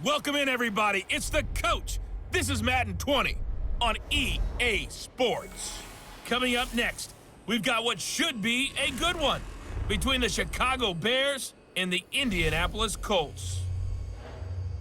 welcome in everybody. It's the Coach. This is Madden 20 on EA Sports. Coming up next, we've got what should be a good one between the Chicago Bears and the Indianapolis Colts.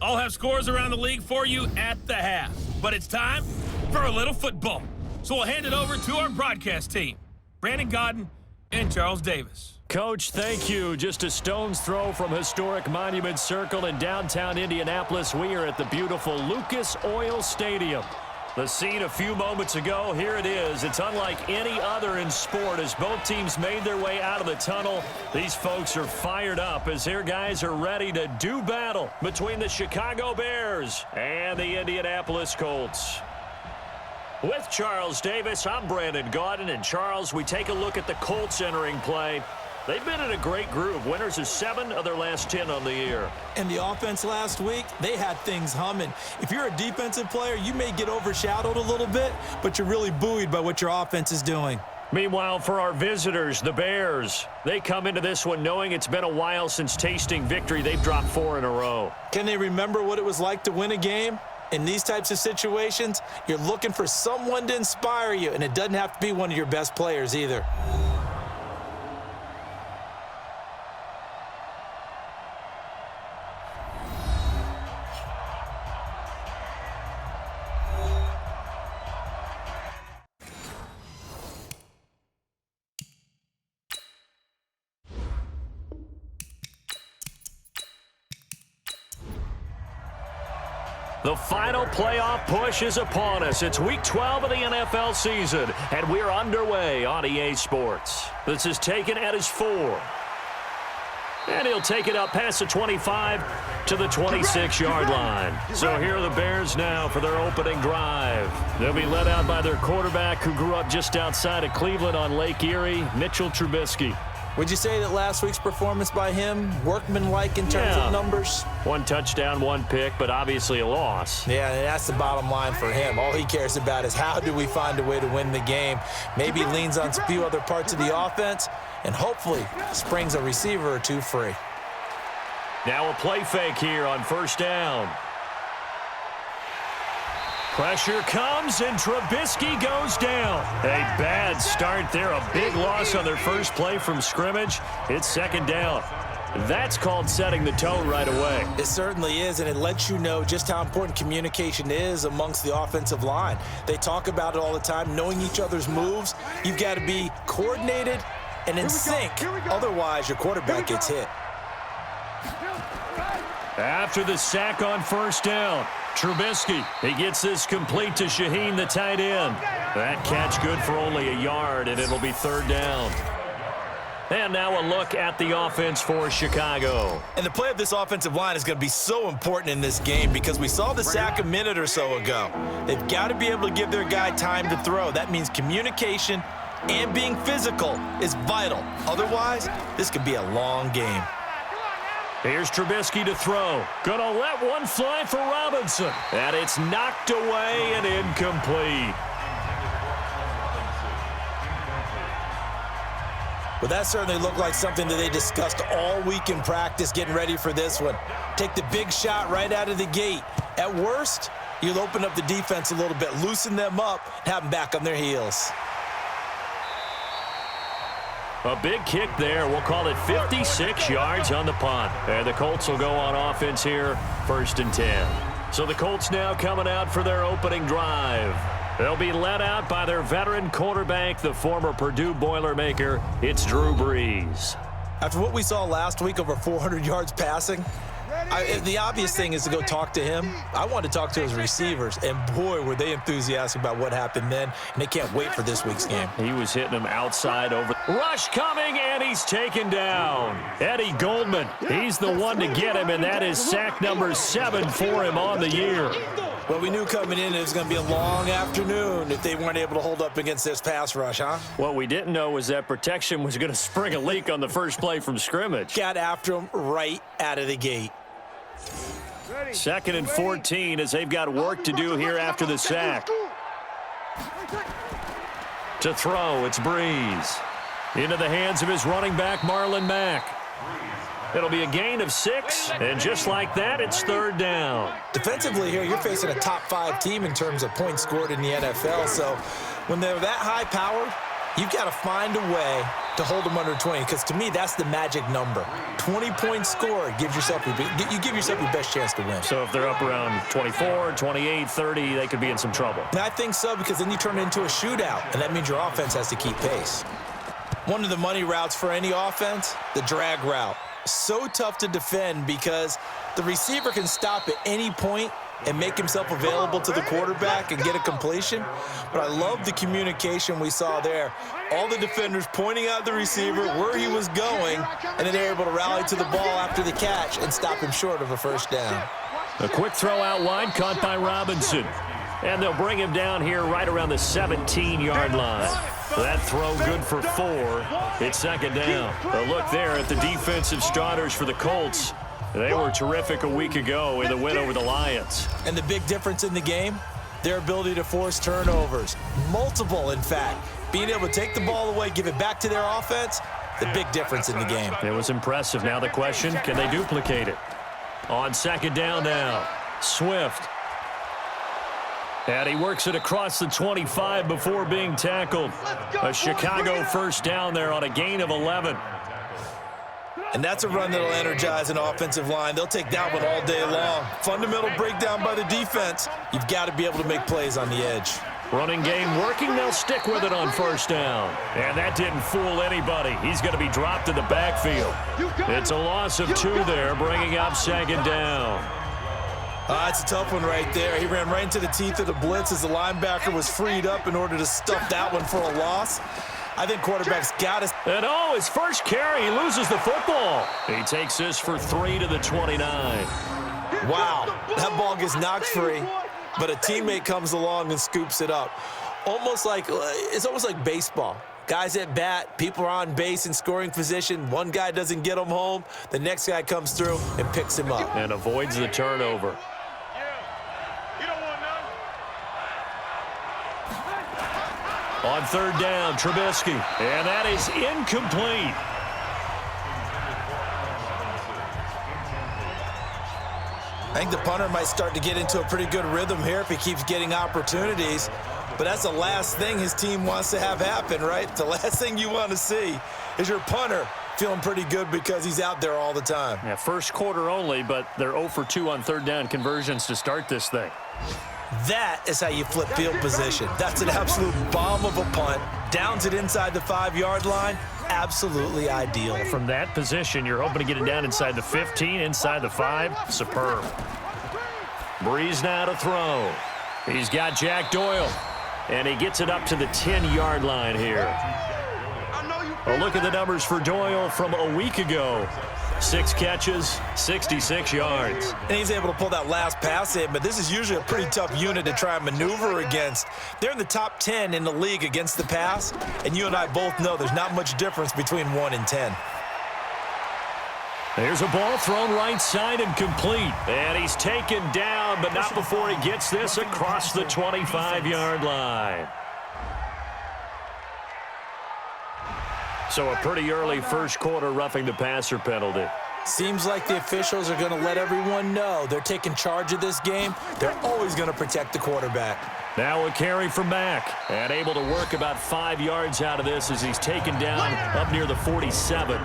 I'll have scores around the league for you at the half, but it's time for a little football. So we'll hand it over to our broadcast team, Brandon Godden and Charles Davis. Coach, thank you. Just a stone's throw from historic Monument Circle in downtown Indianapolis. We are at the beautiful Lucas Oil Stadium. The scene a few moments ago, here it is. It's unlike any other in sport as both teams made their way out of the tunnel. These folks are fired up as their guys are ready to do battle between the Chicago Bears and the Indianapolis Colts. With Charles Davis, I'm Brandon Godden. And Charles, we take a look at the Colts entering play. They've been in a great groove. Winners of 7 of their last 10 on the year. And the offense last week, they had things humming. If you're a defensive player, you may get overshadowed a little bit, but you're really buoyed by what your offense is doing. Meanwhile, for our visitors, the Bears, they come into this one knowing it's been a while since tasting victory. They've dropped 4 in a row. Can they remember what it was like to win a game? In these types of situations, you're looking for someone to inspire you, and it doesn't have to be one of your best players either. The final playoff push is upon us. It's week 12 of the NFL season, and we're underway on EA Sports. This is taken at his 4. And he'll take it up past the 25 to the 26-yard line. So here are the Bears now for their opening drive. They'll be led out by their quarterback who grew up just outside of Cleveland on Lake Erie, Mitchell Trubisky. Would you say that last week's performance by him, workmanlike in terms of numbers? 1 touchdown, 1 pick, but obviously a loss. Yeah, and that's the bottom line for him. All he cares about is how do we find a way to win the game. Maybe leans on a few other parts of the offense, and hopefully springs a receiver or 2 free. Now a play fake here on first down. Pressure comes, and Trubisky goes down. A bad start there. A big loss on their first play from scrimmage. It's second down. That's called setting the tone right away. It certainly is, and it lets you know just how important communication is amongst the offensive line. They talk about it all the time, knowing each other's moves. You've got to be coordinated and in sync. Otherwise, your quarterback gets hit. After the sack on first down, Trubisky, he gets this complete to Shaheen, the tight end. That catch good for only a yard, and it'll be third down. And now a look at the offense for Chicago. And the play of this offensive line is going to be so important in this game because we saw the sack a minute or so ago. They've got to be able to give their guy time to throw. That means communication and being physical is vital. Otherwise, this could be a long game. Here's Trubisky to throw. Gonna let one fly for Robinson. And it's knocked away and incomplete. Well, that certainly looked like something that they discussed all week in practice getting ready for this one. Take the big shot right out of the gate. At worst, you'll open up the defense a little bit, loosen them up, and have them back on their heels. A big kick there. We'll call it 56 yards on the punt. And the Colts will go on offense here, 1st and 10. So the Colts now coming out for their opening drive. They'll be led out by their veteran quarterback, the former Purdue Boilermaker. It's Drew Brees. After what we saw last week, over 400 yards passing, the obvious thing is to go talk to him. I want to talk to his receivers, and boy, were they enthusiastic about what happened then, and they can't wait for this week's game. He was hitting them outside over. Rush coming, and he's taken down. Eddie Goldman, he's the one to get him, and that is sack number 7 for him on the year. Well, we knew coming in it was going to be a long afternoon if they weren't able to hold up against this pass rush, huh? What we didn't know was that protection was going to spring a leak on the first play from scrimmage. Got after him right out of the gate. 2nd and 14 as they've got work to do here after the sack. To throw, it's Brees. Into the hands of his running back, Marlon Mack. It'll be a gain of 6, and just like that, it's 3rd down. Defensively here, you're facing a top 5 team in terms of points scored in the NFL, so when they're that high-powered, you've got to find a way to hold them under 20, because to me, that's the magic number. 20 points scored, you give yourself your best chance to win. So if they're up around 24, 28, 30, they could be in some trouble. And I think so, because then you turn it into a shootout, and that means your offense has to keep pace. One of the money routes for any offense, the drag route. So tough to defend because the receiver can stop at any point and make himself available to the quarterback and get a completion. But I love the communication we saw there. All the defenders pointing out the receiver where he was going, and then they're able to rally to the ball after the catch and stop him short of a 1st down. A quick throw out wide, caught by Robinson. And they'll bring him down here right around the 17-yard line. That throw good for 4. It's 2nd down. A look there at the defensive starters for the Colts. They were terrific a week ago in the win over the Lions. And the big difference in the game, their ability to force turnovers. Multiple, in fact. Being able to take the ball away, give it back to their offense, the big difference in the game. It was impressive. Now the question, can they duplicate it? On 2nd down now, Swift. And he works it across the 25 before being tackled. A Chicago 1st down there on a gain of 11. And that's a run that'll energize an offensive line. They'll take that one all day long. Fundamental breakdown by the defense. You've got to be able to make plays on the edge. Running game working. They'll stick with it on 1st down. And that didn't fool anybody. He's going to be dropped in the backfield. It's a loss of 2 there, bringing up 2nd down. That's a tough one right there. He ran right into the teeth of the blitz as the linebacker was freed up in order to stuff that one for a loss. I think quarterback's got to... And his first carry, he loses the football. He takes this for 3 to the 29. Wow, that ball gets knocked free, but a teammate comes along and scoops it up. It's almost like baseball. Guys at bat, people are on base in scoring position. One guy doesn't get him home. The next guy comes through and picks him up. And avoids the turnover. On 3rd down, Trubisky. And that is incomplete. I think the punter might start to get into a pretty good rhythm here if he keeps getting opportunities. But that's the last thing his team wants to have happen, right? The last thing you want to see is your punter feeling pretty good because he's out there all the time. Yeah, 1st quarter only, but they're 0 for 2 on 3rd down conversions to start this thing. That is how you flip field position. That's an absolute bomb of a punt. Downs it inside the 5-yard line. Absolutely ideal. From that position, you're hoping to get it down inside the 15, inside the 5. Superb. Breeze now to throw. He's got Jack Doyle. And he gets it up to the 10-yard line here. A look at the numbers for Doyle from a week ago. 6 catches, 66 yards. And he's able to pull that last pass in, but this is usually a pretty tough unit to try and maneuver against. They're in the top 10 in the league against the pass, and you and I both know there's not much difference between 1 and 10. There's a ball thrown right side and complete. And he's taken down, but not before he gets this across the 25-yard line. So a pretty early 1st quarter roughing the passer penalty. Seems like the officials are going to let everyone know they're taking charge of this game. They're always going to protect the quarterback. Now a carry from Mack. And able to work about 5 yards out of this as he's taken down up near the 47.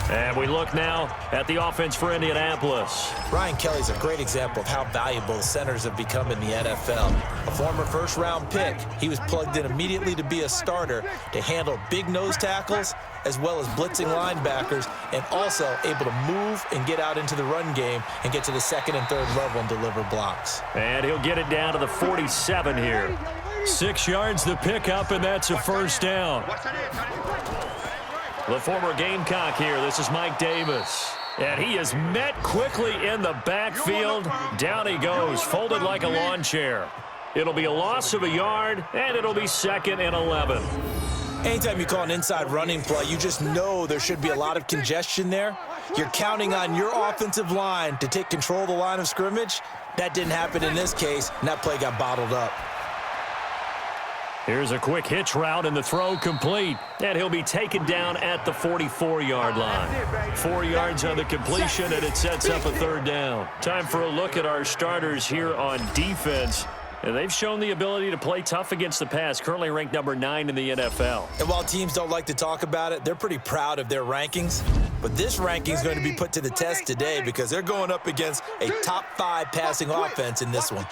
And we look now at the offense for Indianapolis. Ryan Kelly's a great example of how valuable centers have become in the NFL. A former 1st-round pick, he was plugged in immediately to be a starter to handle big nose tackles as well as blitzing linebackers, and also able to move and get out into the run game and get to the 2nd and 3rd level and deliver blocks. And he'll get it down to the 47 here. 6 yards the pickup, and that's a 1st down. The former Gamecock here. This is Mike Davis. And he is met quickly in the backfield. Down he goes, folded like a lawn chair. It'll be a loss of a yard, and it'll be 2nd and 11. Anytime you call an inside running play, you just know there should be a lot of congestion there. You're counting on your offensive line to take control of the line of scrimmage. That didn't happen in this case, and that play got bottled up. Here's a quick hitch route, and the throw complete. And he'll be taken down at the 44-yard line. 4 yards on the completion, and it sets up a third down. Time for a look at our starters here on defense. And they've shown the ability to play tough against the pass, currently ranked number 9 in the NFL. And while teams don't like to talk about it, they're pretty proud of their rankings. But this ranking is going to be put to the test today because they're going up against a top 5 passing offense in this one.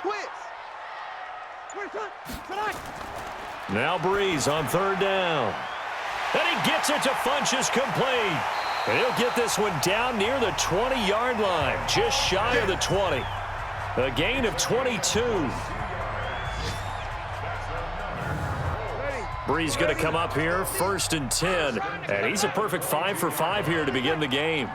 Now Breeze on third down. And he gets it to Funchess complete. And he'll get this one down near the 20-yard line, just shy of the 20. A gain of 22. Breeze going to come up here, 1st and 10. And he's a perfect 5 for 5 here to begin the game.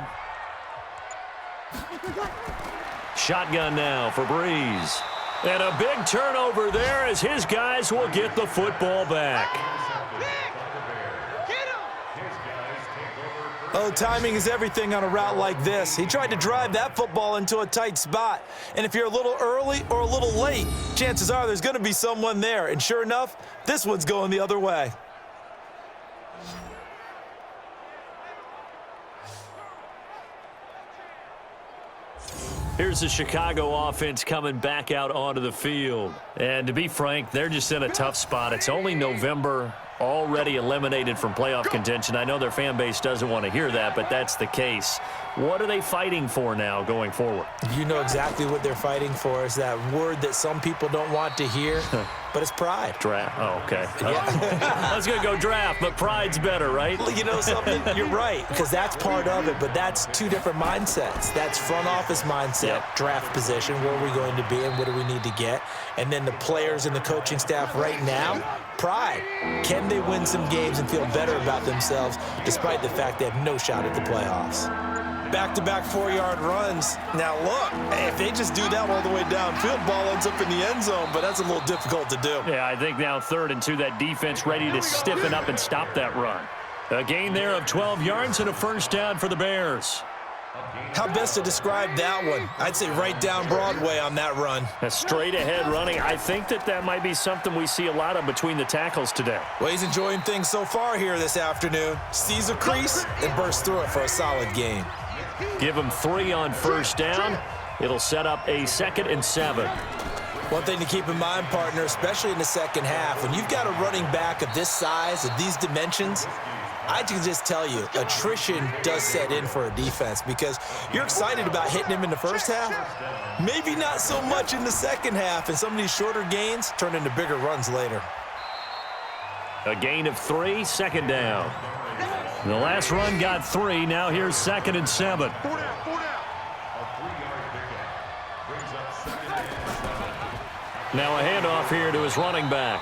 Shotgun now for Breeze. And a big turnover there as his guys will get the football back. Oh, timing is everything on a route like this. He tried to drive that football into a tight spot. And if you're a little early or a little late, chances are there's going to be someone there. And sure enough, this one's going the other way. Here's the Chicago offense coming back out onto the field. And to be frank, they're just in a tough spot. It's only November, already eliminated from playoff contention. I know their fan base doesn't want to hear that, but that's the case. What are they fighting for now going forward? You know exactly what they're fighting for. Is that word that some people don't want to hear, but it's pride. Draft. Oh, okay. Yeah. I was going to go draft, but pride's better, right? Well, you know something? You're right, because that's part of it, but that's 2 different mindsets. That's front office mindset, draft position, where are we going to be and what do we need to get? And then the players and the coaching staff right now, pride. Can they win some games and feel better about themselves despite the fact they have no shot at the playoffs? Back-to-back 4-yard runs. Now, look, if they just do that all the way downfield, ball ends up in the end zone, but that's a little difficult to do. Yeah, I think now 3rd and 2, that defense ready to stiffen up and stop that run. A gain there of 12 yards and a first down for the Bears. How best to describe that one? I'd say right down Broadway on that run. A straight-ahead running. I think that might be something we see a lot of between the tackles today. Well, he's enjoying things so far here this afternoon. Sees a crease and bursts through it for a solid gain. Give him 3 on first down. It'll set up a 2nd and 7. One thing to keep in mind, partner, especially in the second half, when you've got a running back of this size, of these dimensions, I can just tell you, attrition does set in for a defense because you're excited about hitting him in the first half. Maybe not so much in the second half, and some of these shorter gains turn into bigger runs later. A gain of 3, 2nd down. The last run got 3. Now here's 2nd and 7. Now a handoff here to his running back.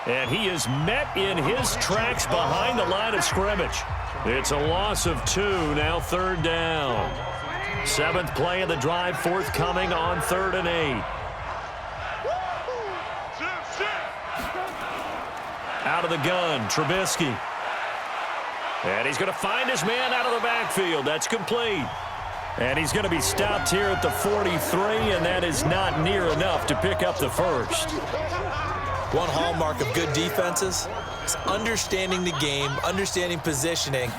And he is met in his tracks behind the line of scrimmage. It's a loss of 2, now 3rd down. 7th play of the drive forthcoming on 3rd and 8. Out of the gun, Trubisky. And he's going to find his man out of the backfield. That's complete. And he's going to be stopped here at the 43, and that is not near enough to pick up the first. One hallmark of good defenses is understanding the game, understanding positioning,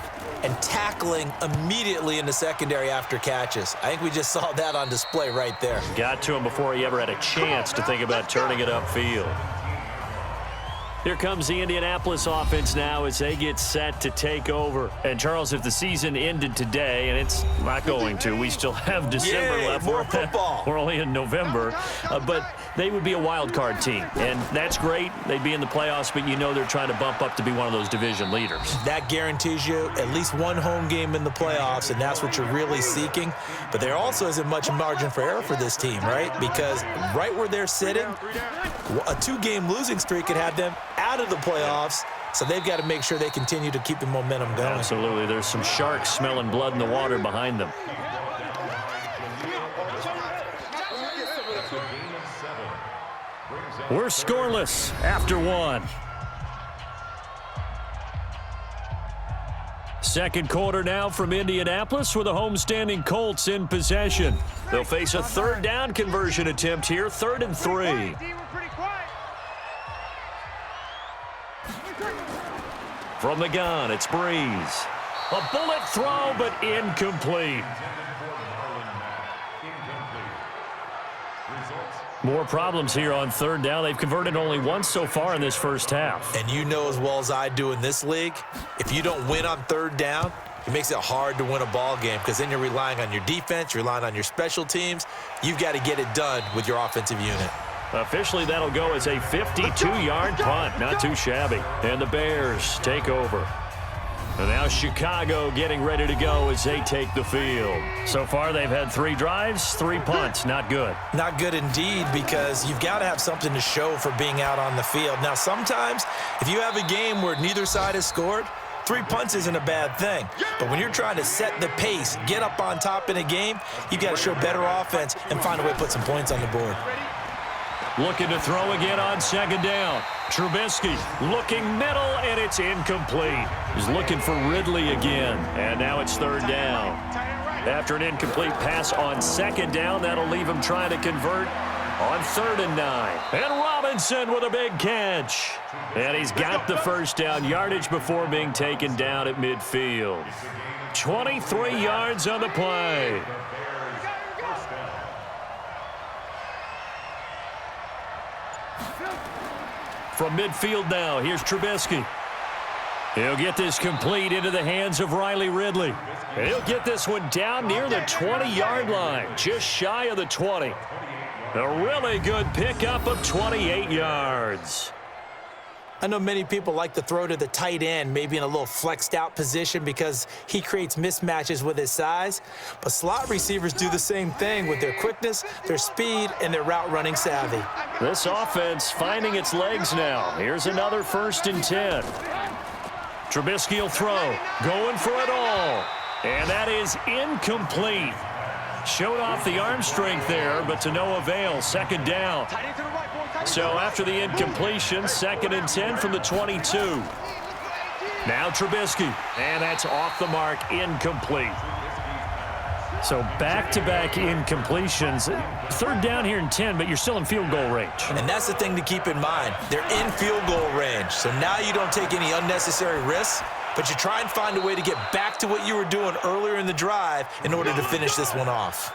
and tackling immediately in the secondary after catches. I think we just saw that on display right there. Got to him before he ever had a chance to think about turning it upfield. Here comes the Indianapolis offense now as they get set to take over. And, Charles, if the season ended today, and it's not going to, we still have December left. More football. We're only in November. But they would be a wild card team. And that's great. They'd be in the playoffs, but you know they're trying to bump up to be one of those division leaders. That guarantees you at least one home game in the playoffs, and that's what you're really seeking. But there also isn't much margin for error for this team, right? Because right where they're sitting, a 2-game losing streak could have them out of the playoffs, so they've got to make sure they continue to keep the momentum going. Absolutely. There's some sharks smelling blood in the water behind them. We're scoreless after 1. Second quarter now from Indianapolis with the homestanding Colts in possession. They'll face a 3rd down conversion attempt here, 3rd and 3. From the gun, it's Breeze. A bullet throw, but incomplete. More problems here on third down. They've converted only once so far in this first half. And you know as well as I do in this league, if you don't win on third down, it makes it hard to win a ball game because then you're relying on your defense, you're relying on your special teams. You've got to get it done with your offensive unit. Officially, that'll go as a 52-yard punt. Not too shabby. And the Bears take over. And now Chicago getting ready to go as they take the field. So far, they've had 3 drives, 3 punts. Not good. Not good indeed, because you've got to have something to show for being out on the field. Now, sometimes, if you have a game where neither side has scored, 3 punts isn't a bad thing. But when you're trying to set the pace, get up on top in a game, you've got to show better offense and find a way to put some points on the board. Looking to throw again on second down. Trubisky looking middle, and it's incomplete. He's looking for Ridley again, and now it's third down. After an incomplete pass on second down, that'll leave him trying to convert on 3rd and 9. And Robinson with a big catch. And he's got the first down yardage before being taken down at midfield. 23 yards on the play. From midfield now, here's Trubisky. He'll get this complete into the hands of Riley Ridley. And he'll get this one down near the 20-yard line, just shy of the 20. A really good pickup of 28 yards. I know many people like to throw to the tight end, maybe in a little flexed out position because he creates mismatches with his size. But slot receivers do the same thing with their quickness, their speed, and their route running savvy. This offense finding its legs now. Here's another 1st and 10. Trubisky will throw, going for it all. And that is incomplete. Showed off the arm strength there, but to no avail. 2nd down. So after the incompletion, 2nd and 10 from the 22. Now Trubisky, and that's off the mark, incomplete. So back-to-back incompletions. 3rd down here and 10, but you're still in field goal range. And that's the thing to keep in mind. They're in field goal range, so now you don't take any unnecessary risks, but you try and find a way to get back to what you were doing earlier in the drive in order to finish this one off.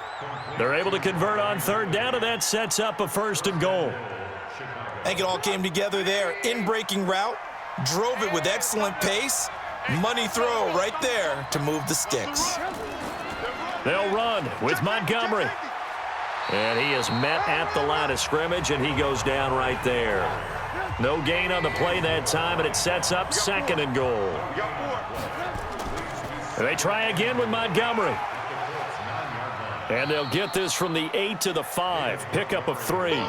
They're able to convert on 3rd down, and that sets up a 1st and goal. I think it all came together there. In-breaking route, drove it with excellent pace. Money throw right there to move the sticks. They'll run with Montgomery. And he is met at the line of scrimmage, and he goes down right there. No gain on the play that time, and it sets up 2nd and goal. And they try again with Montgomery. And they'll get this from the 8 to the 5. Pickup of 3.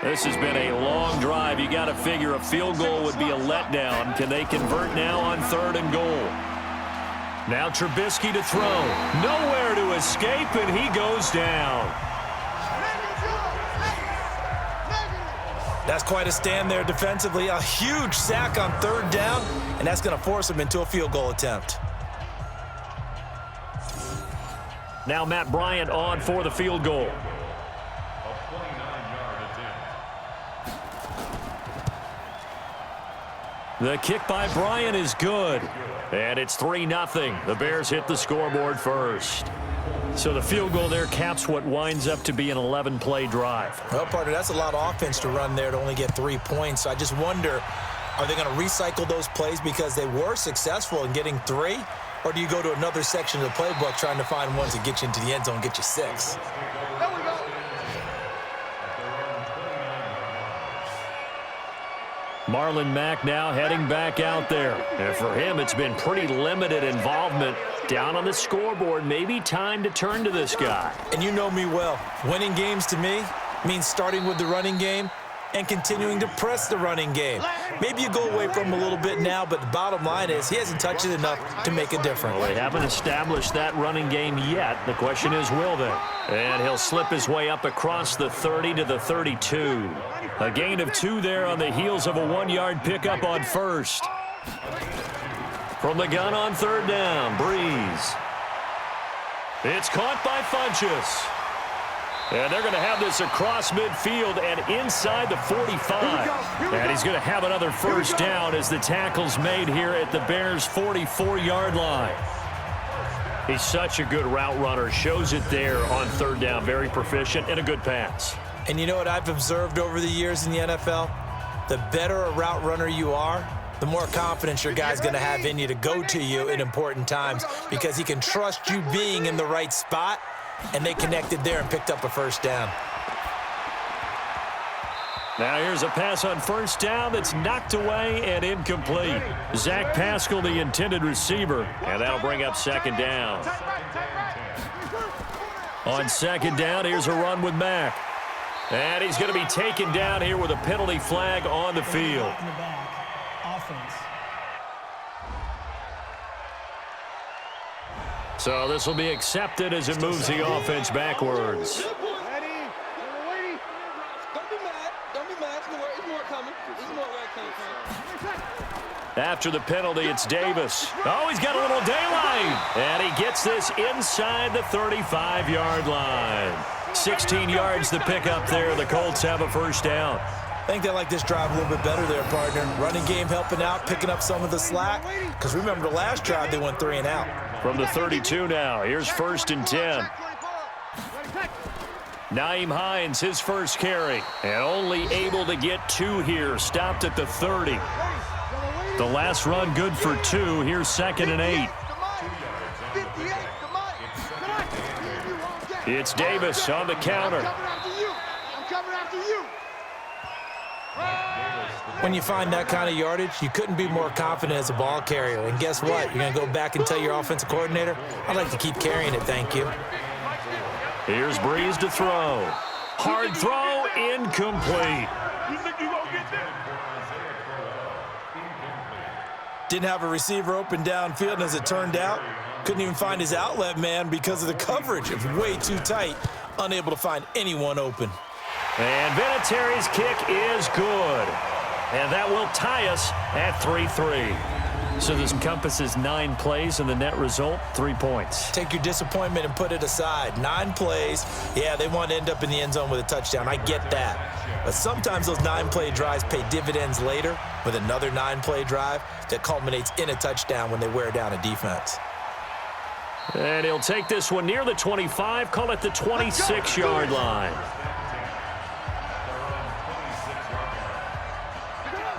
This has been a long drive. You got to figure a field goal would be a letdown. Can they convert now on 3rd and goal? Now Trubisky to throw. Nowhere to escape, and he goes down. That's quite a stand there defensively. A huge sack on 3rd down, and that's going to force him into a field goal attempt. Now Matt Bryant on for the field goal. The kick by Bryant is good. And it's 3-0. The Bears hit the scoreboard first. So the field goal there caps what winds up to be an 11-play drive. Well, partner, that's a lot of offense to run there to only get 3 points. So I just wonder, are they going to recycle those plays because they were successful in getting 3? Or do you go to another section of the playbook trying to find ones that get you into the end zone and get you 6? Marlon Mack now heading back out there. And for him, it's been pretty limited involvement. Down on the scoreboard, maybe time to turn to this guy. And you know me well. Winning games to me means starting with the running game and continuing to press the running game. Maybe you go away from him a little bit now, but the bottom line is he hasn't touched it enough to make a difference. Well, they haven't established that running game yet. The question is, will they? And he'll slip his way up across the 30 to the 32. A gain of 2 there on the heels of a 1-yard pickup on 1st. From the gun on 3rd down, Breeze. It's caught by Funchess. And they're going to have this across midfield and inside the 45. And he's going to have another first down as the tackle's made here at the Bears' 44-yard line. He's such a good route runner. Shows it there on third down. Very proficient and a good pass. And you know what I've observed over the years in the NFL? The better a route runner you are, the more confidence your guy's going to have in you to go to you in important times because he can trust you being in the right spot, and they connected there and picked up a first down. Now here's a pass on first down that's knocked away and incomplete. Zach Pascal, the intended receiver, and that'll bring up second down. On second down, here's a run with Mack. And he's going to be taken down here with a penalty flag on the field. So this will be accepted as it moves the offense backwards. After the penalty, it's Davis. Oh, he's got a little daylight. And he gets this inside the 35-yard line. 16 yards to pick up there. The Colts have a first down. I think they like this drive a little bit better there, partner. Running game helping out, picking up some of the slack. Because remember the last drive, they went 3 and out. From the 32 now, here's 1st and 10. Nyheim Hines, his first carry. And only able to get 2 here. Stopped at the 30. The last run good for 2. Here's 2nd and 8. It's Davis on the counter. When you find that kind of yardage, you couldn't be more confident as a ball carrier. And guess what? You're going to go back and tell your offensive coordinator, I'd like to keep carrying it, thank you. Here's Breeze to throw. Hard throw, incomplete. Didn't have a receiver open downfield, and as it turned out, couldn't even find his outlet man because of the coverage. It was way too tight, unable to find anyone open. And Vinatieri's kick is good. And that will tie us at 3-3. So this encompasses 9 plays, and the net result, 3 points. Take your disappointment and put it aside. 9 plays. Yeah, they want to end up in the end zone with a touchdown. I get that. But sometimes those 9-play drives pay dividends later with another 9-play drive that culminates in a touchdown when they wear down a defense. And he'll take this one near the 25, call it the 26-yard line.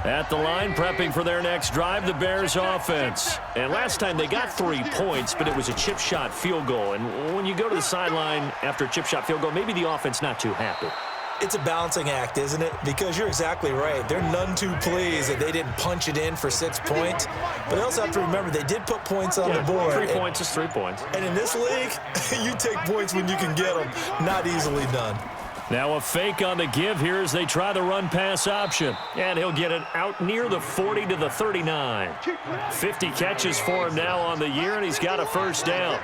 At the line, prepping for their next drive, the Bears offense. And last time they got 3 points, but it was a chip shot field goal. And when you go to the sideline after a chip shot field goal, maybe the offense not too happy. It's a balancing act, isn't it? Because you're exactly right. They're none too pleased that they didn't punch it in for 6 points. But they also have to remember they did put points on the board. 3 points is 3 points. And in this league, you take points when you can get them. Not easily done. Now a fake on the give here as they try the run-pass option. And he'll get it out near the 40 to the 39. 50 catches for him now on the year, and he's got a first down.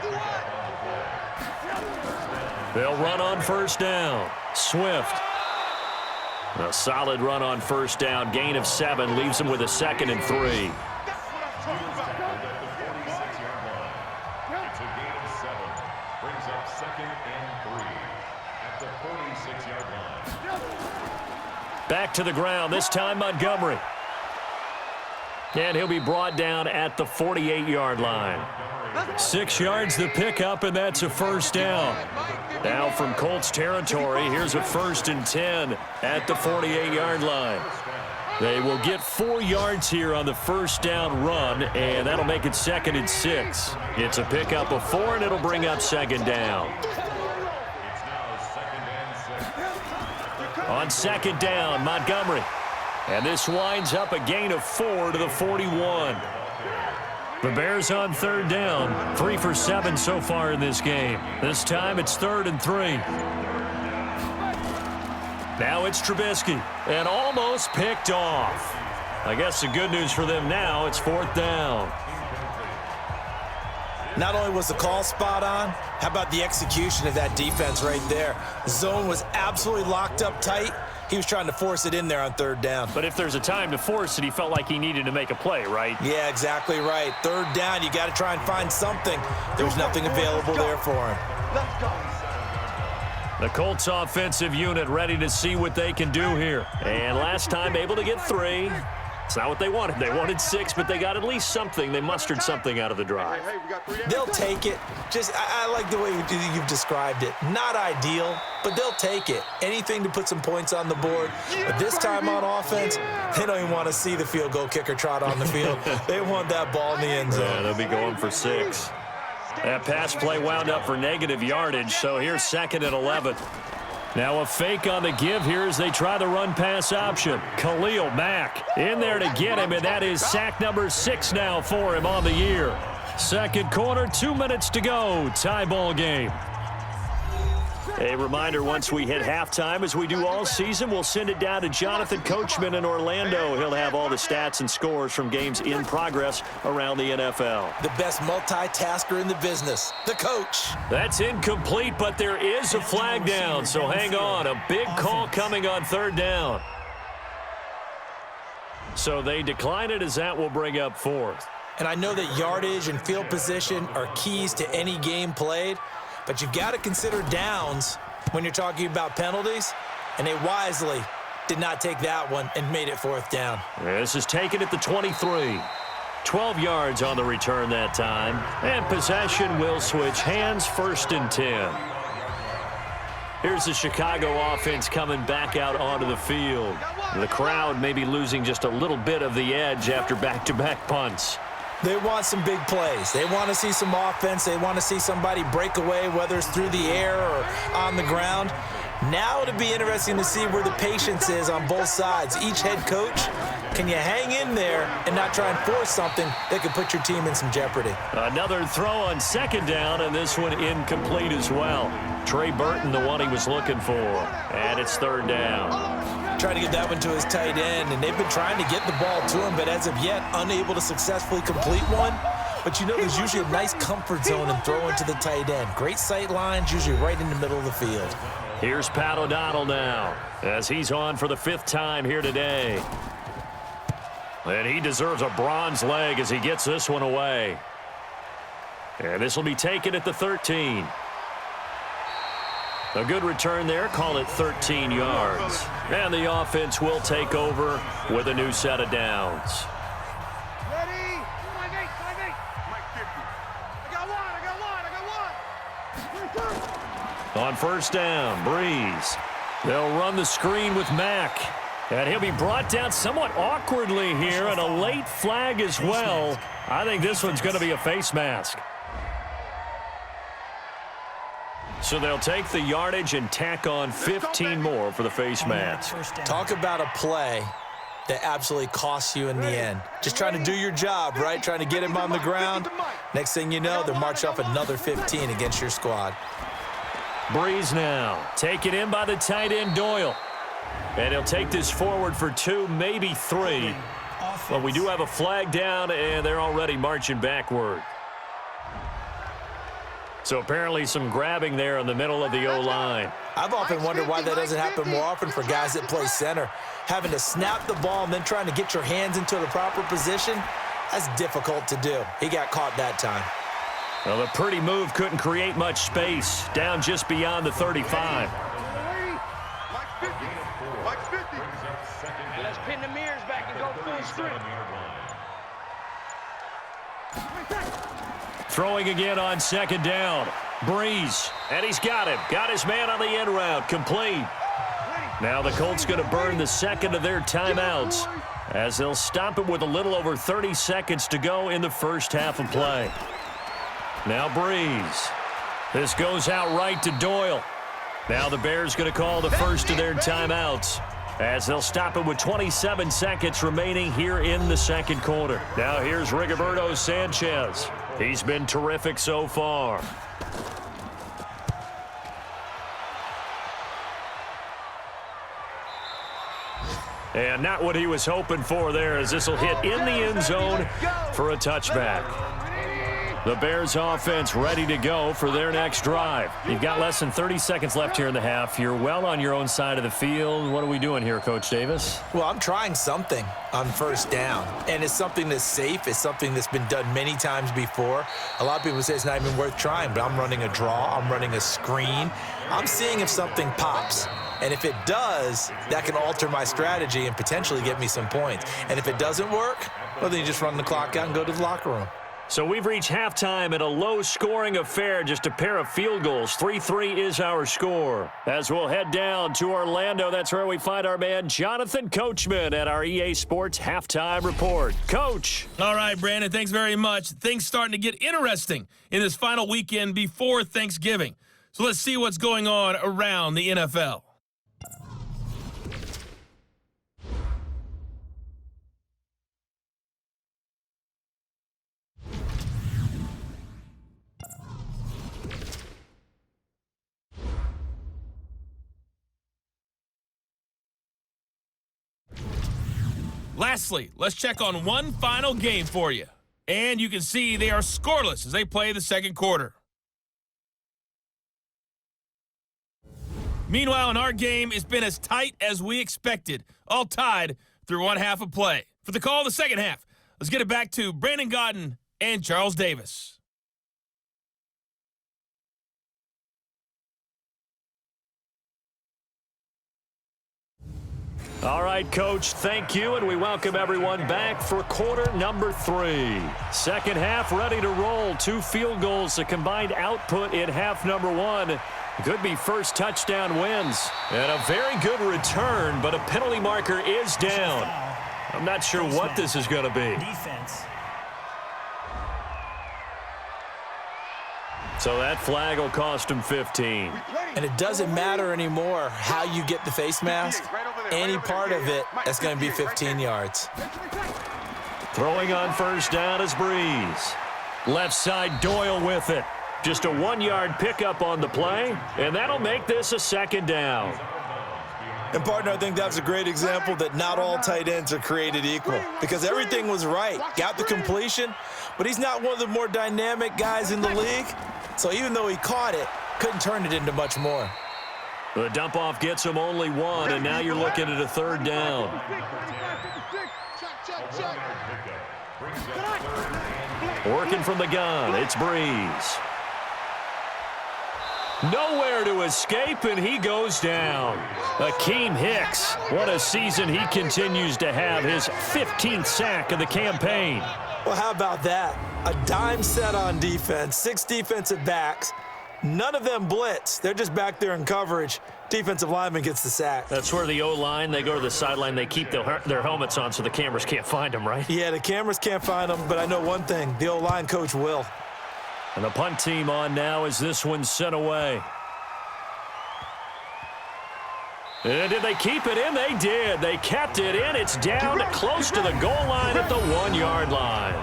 They'll run on first down. Swift. A solid run on first down. Gain of 7 leaves him with a 2nd and 3. Back to the ground, this time Montgomery. And he'll be brought down at the 48-yard line. 6 yards the pickup, and that's a first down. Now from Colts territory, here's a 1st and 10 at the 48-yard line. They will get 4 yards here on the first down run, and that'll make it 2nd and 6. It's a pickup of 4, and it'll bring up 2nd down. On 2nd down, Montgomery. And this winds up a gain of 4 to the 41. The Bears on 3rd down, 3 for 7 so far in this game. This time it's 3rd and 3. Now it's Trubisky, and almost picked off. I guess the good news for them now, it's 4th down. Not only was the call spot on, how about the execution of that defense right there? The zone was absolutely locked up tight. He was trying to force it in there on 3rd down. But if there's a time to force it, he felt like he needed to make a play, right? Yeah, exactly right. 3rd down, you got to try and find something. There's nothing available there for him. Let's go. The Colts offensive unit ready to see what they can do here. And last time able to get 3. It's not what they wanted. They wanted 6, but they got at least something. They mustered something out of the drive. They'll take it. I like the way you've described it. Not ideal, but they'll take it. Anything to put some points on the board. But this time on offense, they don't even want to see the field goal kicker trot on the field. They want that ball in the end zone. Yeah, they'll be going for 6. That pass play wound up for negative yardage, so here's 2nd and 11. Now a fake on the give here as they try the run-pass option. Khalil Mack in there to get him, and that is sack number 6 now for him on the year. Second quarter, 2 minutes to go. Tie ball game. A reminder, once we hit halftime, as we do all season, we'll send it down to Jonathan Coachman in Orlando. He'll have all the stats and scores from games in progress around the NFL. The best multitasker in the business, the coach. That's incomplete, but there is a flag down, so hang on. A big call coming on 3rd down. So they decline it as that will bring up 4th. And I know that yardage and field position are keys to any game played, but you've got to consider downs when you're talking about penalties, and they wisely did not take that one and made it 4th down. This is taken at the 23. 12 yards on the return that time, and possession will switch hands, 1st and 10. Here's the Chicago offense coming back out onto the field. The crowd may be losing just a little bit of the edge after back-to-back punts. They want some big plays. They want to see some offense. They want to see somebody break away, whether it's through the air or on the ground. Now it'll be interesting to see where the patience is on both sides. Each head coach, can you hang in there and not try and force something that could put your team in some jeopardy? Another throw on 2nd down, and this one incomplete as well. Trey Burton, the one he was looking for. And it's 3rd down. Trying to get that one to his tight end, and they've been trying to get the ball to him, but as of yet, unable to successfully complete one. But you know, there's usually a nice comfort zone in throwing to the tight end. Great sight lines, usually right in the middle of the field. Here's Pat O'Donnell now, as he's on for the 5th time here today. And he deserves a bronze leg as he gets this one away. And this will be taken at the 13. A good return there, call it 13 yards. And the offense will take over with a new set of downs. Ready? 5-8. I got one. On 1st down, Breeze. They'll run the screen with Mack. And he'll be brought down somewhat awkwardly here, and a late flag as well. I think this one's going to be a face mask. So they'll take the yardage and tack on 15 more for the face mask. Talk about a play that absolutely costs you in the end. Just trying to do your job, right? Trying to get him on the ground. Next thing you know, they'll march off another 15 against your squad. Breeze now, taken in by the tight end Doyle. And he'll take this forward for 2, maybe 3. But we do have a flag down, and they're already marching backward. So apparently some grabbing there in the middle of the O-line. I've often wondered why that doesn't happen more often for guys that play center. Having to snap the ball and then trying to get your hands into the proper position, that's difficult to do. He got caught that time. Well, the pretty move couldn't create much space, down just beyond the 35. Let's pin the mirrors back and go full strength. Throwing again on 2nd down. Breeze, and he's got him. Got his man on the end route, complete. Now the Colts going to burn the 2nd of their timeouts as they'll stop it with a little over 30 seconds to go in the 1st half of play. Now Breeze. This goes out right to Doyle. Now the Bears going to call the 1st of their timeouts as they'll stop it with 27 seconds remaining here in the 2nd quarter. Now here's Rigoberto Sanchez. He's been terrific so far. And not what he was hoping for there, as this will hit in the end zone for a touchback. The Bears offense ready to go for their next drive. You've got less than 30 seconds left here in the half. You're well on your own side of the field. What are we doing here, Coach Davis? Well, I'm trying something on first down, and it's something that's safe. It's something that's been done many times before. A lot of people say it's not even worth trying, but I'm running a draw. I'm running a screen. I'm seeing if something pops. And if it does, that can alter my strategy and potentially get me some points. And if it doesn't work, well, then you just run the clock out and go to the locker room. So we've reached halftime at a low-scoring affair, just a pair of field goals. 3-3 is our score. As we'll head down to Orlando, that's where we find our man Jonathan Coachman at our EA Sports Halftime Report. Coach. All right, Brandon, thanks very much. Things starting to get interesting in this final weekend before Thanksgiving. So let's see what's going on around the NFL. Lastly, let's check on one final game for you. And you can see they are scoreless as they play the second quarter. Meanwhile, in our game, it's been as tight as we expected, all tied through one half of play. For the call of the second half, let's get it back to Brandon Gaudin and Charles Davis. All right, Coach, thank you, and we welcome everyone back for quarter number 3. Second half ready to roll. 2 field goals, a combined output in half number 1. Could be first touchdown wins. And a very good return, but a penalty marker is down. I'm not sure what this is going to be. Defense. So that flag will cost him 15. And it doesn't matter anymore how you get the face mask. Any part of it, that's going to be 15 yards. Throwing on first down is Breeze. Left side, Doyle with it. Just a 1-yard pickup on the play, and that'll make this a second down. And, partner, I think that's a great example that not all tight ends are created equal because everything was right. Got the completion, but he's not one of the more dynamic guys in the league. So even though he caught it, couldn't turn it into much more. The dump-off gets him only 1, and now you're looking at a third down. Working from the gun, it's Breeze. Nowhere to escape, and he goes down. Akeem Hicks, what a season he continues to have, his 15th sack of the campaign. Well, how about that? A dime set on defense, 6 defensive backs. None of them blitz. They're just back there in coverage. Defensive lineman gets the sack. That's where the O-line, they go to the sideline, they keep their helmets on so the cameras can't find them, right? Yeah, the cameras can't find them, but I know one thing, the O-line coach will. And the punt team on now as this one's sent away. And did they keep it in? They did. They kept it in. It's down close to the goal line at the 1-yard line.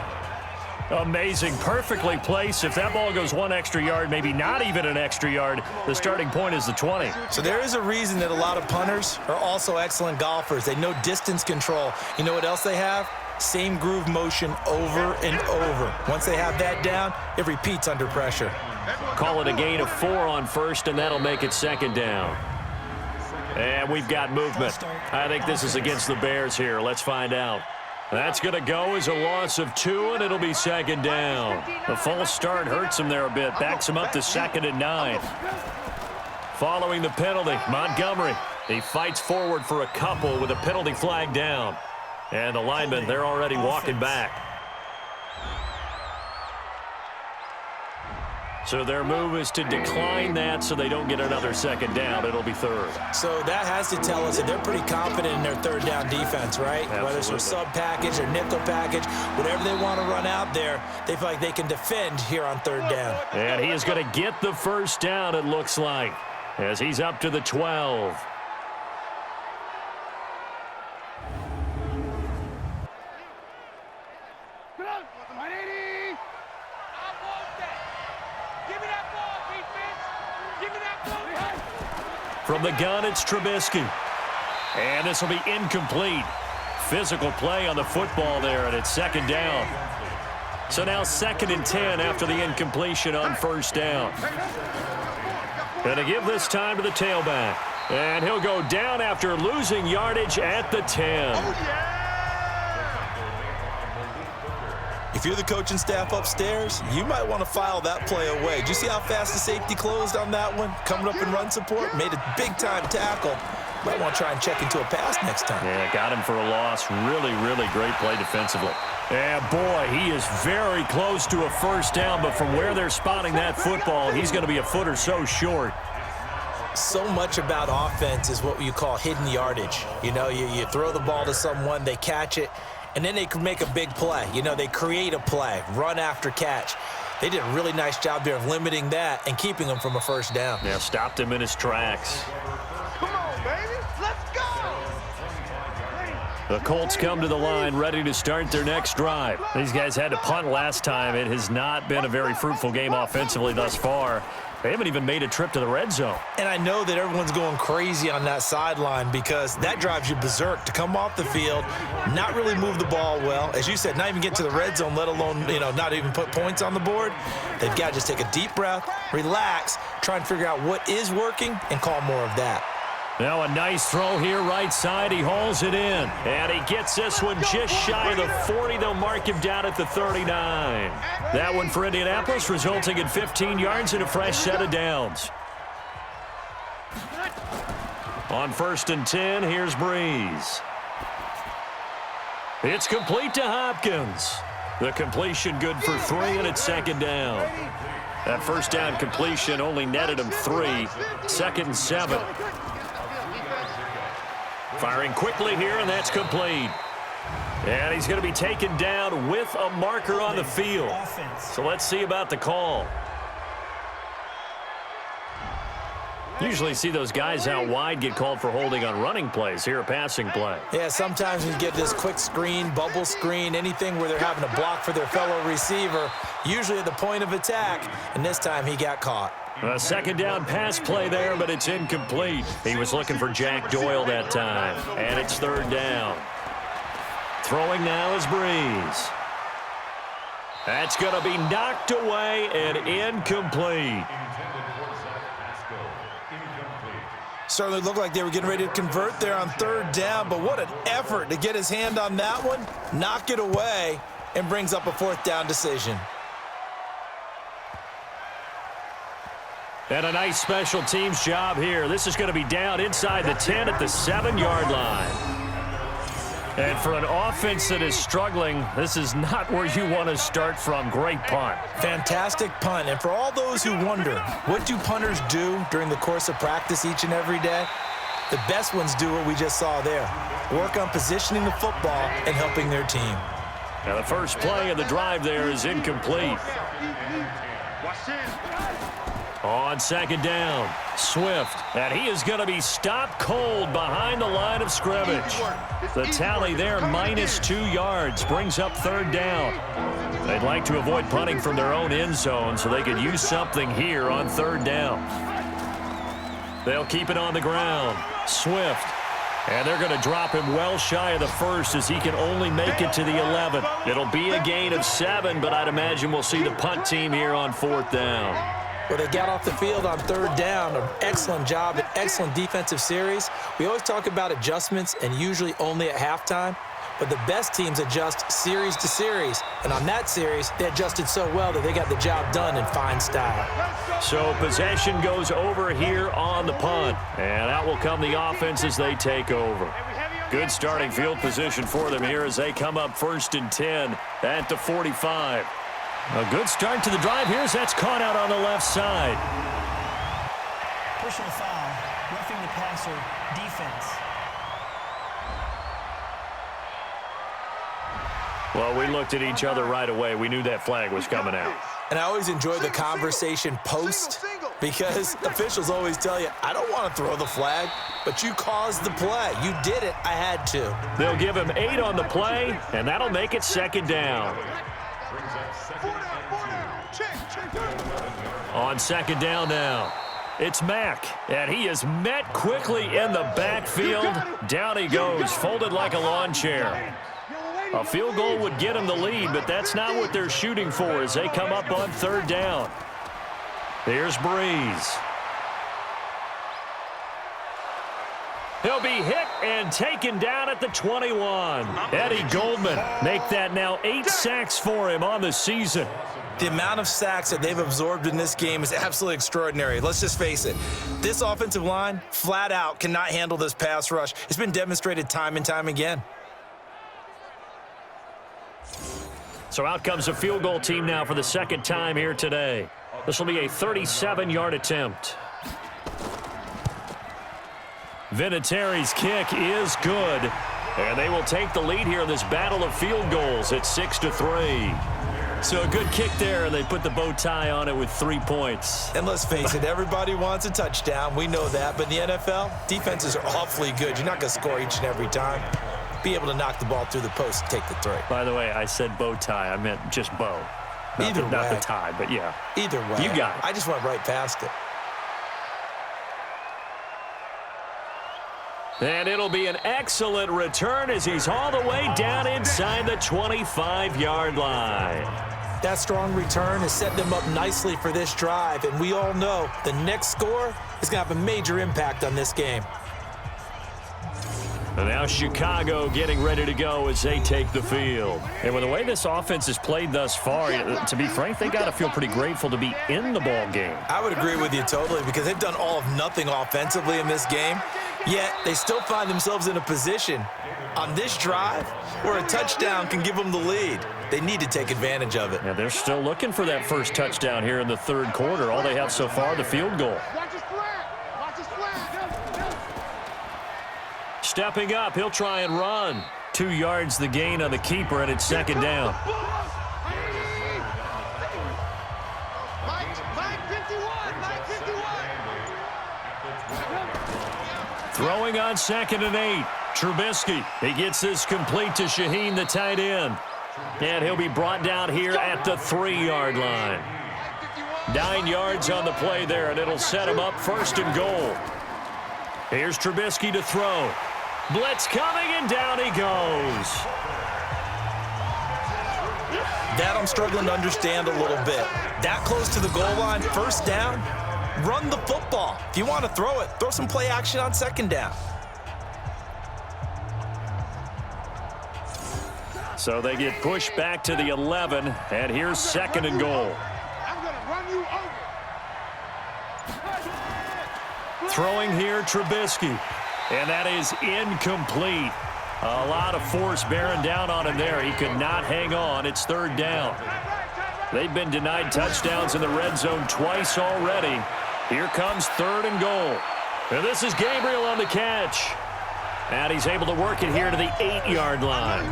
Amazing. Perfectly placed. If that ball goes 1 extra yard, maybe not even an extra yard, the starting point is the 20. So there is a reason that a lot of punters are also excellent golfers. They know distance control. You know what else they have? Same groove motion over and over. Once they have that down, it repeats under pressure. Call it a gain of 4 on first, and that'll make it second down. And we've got movement. I think this is against the Bears here. Let's find out. That's going to go as a loss of 2, and it'll be second down. The false start hurts him there a bit. Backs him up to 2nd and 9. Following the penalty, Montgomery. He fights forward for a couple with a penalty flag down. And the linemen, they're already walking back. So their move is to decline that so they don't get another second down. It'll be 3rd. So that has to tell us that they're pretty confident in their third down defense, right? Absolutely. Whether it's a sub package or nickel package, whatever they want to run out there, they feel like they can defend here on 3rd down. And he is going to get the first down, it looks like, as he's up to the 12. From the gun, it's Trubisky. And this will be incomplete. Physical play on the football there, and it's second down. So now 2nd and 10 after the incompletion on first down. Going to give this time to the tailback. And he'll go down after losing yardage at the 10. If you're the coaching staff upstairs, you might want to file that play away. Did you see how fast the safety closed on that one? Coming up in run support, made a big-time tackle. Might want to try and check into a pass next time. Yeah, got him for a loss. Really, really great play defensively. And boy, he is very close to a first down, but from where they're spotting that football, he's going to be a foot or so short. So much about offense is what you call hidden yardage. You know, you throw the ball to someone, they catch it, and then they can make a big play. You know, they create a play, run after catch. They did a really nice job there of limiting that and keeping him from a first down. Yeah, stopped him in his tracks. Come on, baby. Let's go. The Colts come to the line ready to start their next drive. These guys had to punt last time. It has not been a very fruitful game offensively thus far. They haven't even made a trip to the red zone. And I know that everyone's going crazy on that sideline because that drives you berserk to come off the field, not really move the ball well. As you said, not even get to the red zone, let alone, not even put points on the board. They've got to just take a deep breath, relax, try and figure out what is working and call more of that. Now a nice throw here right side. He hauls it in. And he gets this one just shy of the 40. They'll mark him down at the 39. That one for Indianapolis, resulting in 15 yards and a fresh set of downs. On 1st and 10, here's Breeze. It's complete to Hopkins. The completion good for 3, and it's 2nd down. That first down completion only netted him 3. 2nd and 7. Firing quickly here, and that's complete. And he's going to be taken down with a marker on the field. So let's see about the call. Usually see those guys out wide get called for holding on running plays. Here, a passing play. Yeah, sometimes we get this quick screen, bubble screen, anything where they're having to block for their fellow receiver, usually at the point of attack, and this time he got caught. A 2nd down pass play there, but it's incomplete. He was looking for Jack Doyle that time, and it's 3rd down. Throwing now is Breeze. That's going to be knocked away and incomplete. Certainly looked like they were getting ready to convert there on 3rd down, but what an effort to get his hand on that one, knock it away, and brings up a 4th down decision. And a nice special teams job here. This is going to be down inside the 10 at the 7-yard line. And for an offense that is struggling, this is not where you want to start from. Great punt. Fantastic punt. And for all those who wonder, what do punters do during the course of practice each and every day? The best ones do what we just saw there. Work on positioning the football and helping their team. Now the first play of the drive there is incomplete. On 2nd down, Swift, and he is going to be stopped cold behind the line of scrimmage. The tally there, -2 yards, brings up 3rd down. They'd like to avoid punting from their own end zone so they could use something here on 3rd down. They'll keep it on the ground. Swift, and they're going to drop him well shy of the 1st as he can only make it to the 11. It'll be a gain of 7, but I'd imagine we'll see the punt team here on 4th down. Well, they got off the field on 3rd down. An excellent job, an excellent defensive series. We always talk about adjustments and usually only at halftime, but the best teams adjust series to series. And on that series, they adjusted so well that they got the job done in fine style. So possession goes over here on the punt, and out will come the offense as they take over. Good starting field position for them here as they come up 1st and 10 at the 45. A good start to the drive here as that's caught out on the left side. Personal foul, roughing the passer, defense. Well, we looked at each other right away. We knew that flag was coming out. And I always enjoy the conversation post because officials always tell you, I don't want to throw the flag, but you caused the play. You did it. I had to. They'll give him 8 on the play, and that'll make it 2nd down. On 2nd down now, it's Mack, and he is met quickly in the backfield. Down he goes, folded like a lawn chair. A field goal would get them the lead, but that's not what they're shooting for as they come up on third down. Here's Breeze. He'll be hit and taken down at the 21. Eddie Goldman make that now 8 sacks for him on the season. The amount of sacks that they've absorbed in this game is absolutely extraordinary. Let's just face it. This offensive line, flat out, cannot handle this pass rush. It's been demonstrated time and time again. So out comes a field goal team now for the second time here today. This will be a 37-yard attempt. Vinatieri's kick is good. And they will take the lead here in this battle of field goals at 6-3. So a good kick there, and they put the bow tie on it with 3 points. And let's face it, everybody wants a touchdown. We know that. But in the NFL, defenses are awfully good. You're not going to score each and every time. Be able to knock the ball through the post and take the three. By the way, I said bow tie. I meant just bow. Not the tie, but yeah. Either way. You got it. I just went right past it. And it'll be an excellent return as he's all the way down inside the 25-yard line. That strong return has set them up nicely for this drive, and we all know the next score is going to have a major impact on this game. And now Chicago getting ready to go as they take the field. And with the way this offense has played thus far, to be frank, they got to feel pretty grateful to be in the ball game. I would agree with you totally because they've done all of nothing offensively in this game, yet they still find themselves in a position on this drive where a touchdown can give them the lead. They need to take advantage of it. Yeah, they're still looking for that first touchdown here in the third quarter. All they have so far, the field goal. Stepping up, he'll try and run. 2 yards the gain on the keeper, and it's second down. Throwing on 2nd and 8. Trubisky, he gets this complete to Shaheen, the tight end. And he'll be brought down here at the 3-yard line. 9 yards on the play there, and it'll set him up 1st and goal. Here's Trubisky to throw. Blitz coming, and down he goes. That I'm struggling to understand a little bit. That close to the goal line, first down, run the football. If you want to throw it, throw some play action on second down. So they get pushed back to the 11, and here's 2nd and goal. I'm going to run you over. Throwing here, Trubisky. And that is incomplete. A lot of force bearing down on him there. He could not hang on. It's 3rd down. They've been denied touchdowns in the red zone twice already. Here comes 3rd and goal. And this is Gabriel on the catch. And he's able to work it here to the 8-yard line.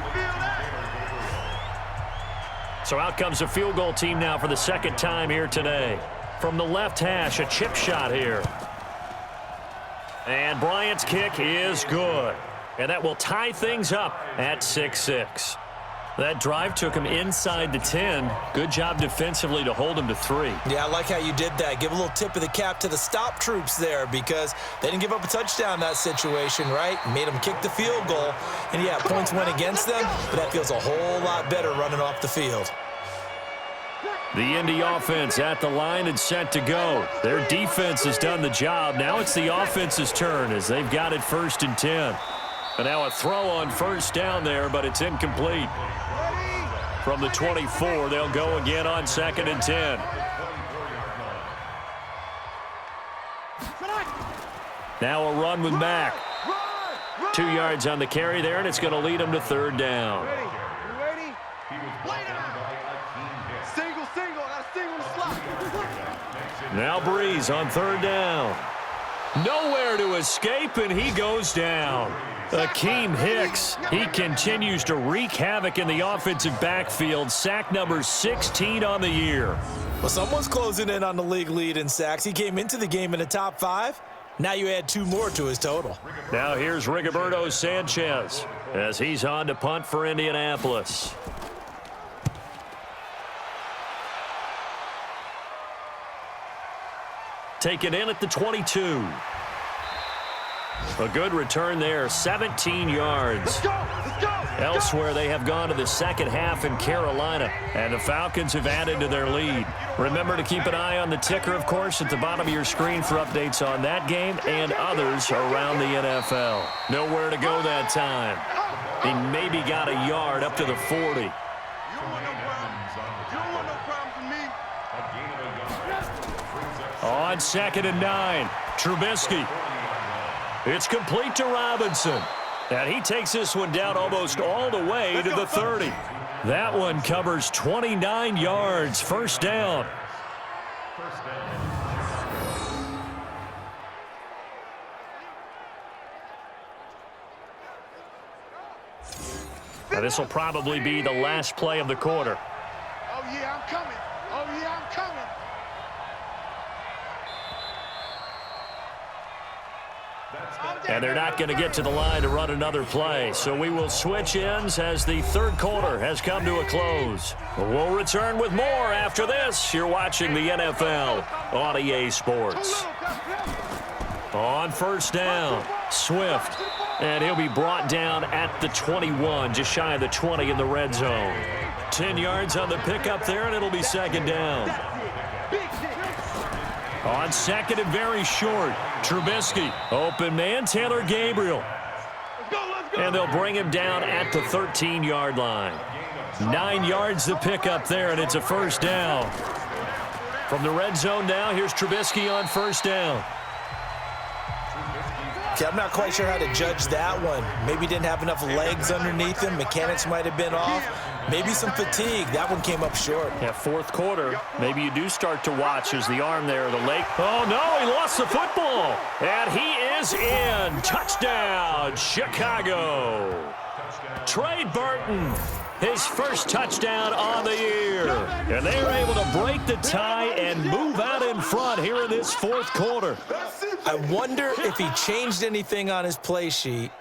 So out comes a field goal team now for the second time here today. From the left hash, a chip shot here. And Bryant's kick is good. And that will tie things up at 6-6. That drive took him inside the 10. Good job defensively to hold him to 3. Yeah, I like how you did that. Give a little tip of the cap to the stop troops there because they didn't give up a touchdown in that situation, right? Made them kick the field goal. And, yeah, points went against them, but that feels a whole lot better running off the field. The Indy offense at the line and set to go. Their defense has done the job. Now it's the offense's turn as they've got it 1st and 10. And now a throw on 1st down there, but it's incomplete. From the 24, they'll go again on 2nd and 10. Now a run with Mack. 2 yards on the carry there, and it's going to lead them to 3rd down. Now Breeze on 3rd down. Nowhere to escape, and he goes down. Akeem Hicks, he continues to wreak havoc in the offensive backfield. Sack number 16 on the year. Well, someone's closing in on the league lead in sacks. He came into the game in the top 5. Now you add 2 more to his total. Now here's Rigoberto Sanchez as he's on to punt for Indianapolis. Taken in at the 22. A good return there, 17 yards. Elsewhere, they have gone to the second half in Carolina, and the Falcons have added to their lead. Remember to keep an eye on the ticker, of course, at the bottom of your screen for updates on that game and others around the NFL. Nowhere to go that time. He maybe got a yard up to the 40. On 2nd and 9, Trubisky. It's complete to Robinson. And he takes this one down almost all the way to the 30. That one covers 29 yards, first down. Now, this will probably be the last play of the quarter. Oh, yeah, I'm coming. Oh, yeah, I'm coming. And they're not going to get to the line to run another play. So we will switch ends as the third quarter has come to a close. We'll return with more after this. You're watching the NFL on EA Sports. On first down, Swift. And he'll be brought down at the 21, just shy of the 20 in the red zone. 10 yards on the pickup there, and it'll be second down. On second and very short, Trubisky. Open man, Taylor Gabriel. And they'll bring him down at the 13-yard line. 9 yards to pick up there, and it's a first down. From the red zone now, here's Trubisky on first down. See, I'm not quite sure how to judge that one. Maybe didn't have enough legs underneath him. Mechanics might have been off. Maybe some fatigue. That one came up short. Yeah, fourth quarter, maybe you do start to watch as the arm there, the leg. Oh, no, he lost the football. And he is in. Touchdown, Chicago. Trey Burton, his first touchdown on the year. And they were able to break the tie and move out in front here in this fourth quarter. I wonder if he changed anything on his play sheet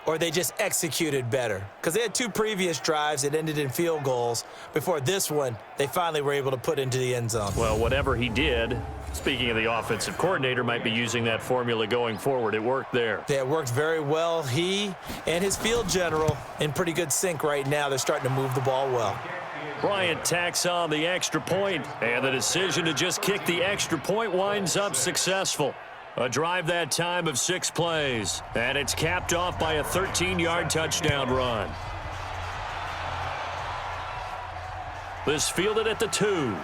or they just executed better. Because they had 2 previous drives that ended in field goals. Before this one, they finally were able to put into the end zone. Well, whatever he did, speaking of the offensive coordinator, might be using that formula going forward. It worked there. Yeah, it worked very well. He and his field general in pretty good sync right now. They're starting to move the ball well. Bryant tacks on the extra point, and the decision to just kick the extra point winds up successful. A drive that time of 6 plays, and it's capped off by a 13-yard touchdown run. This fielded at the 2.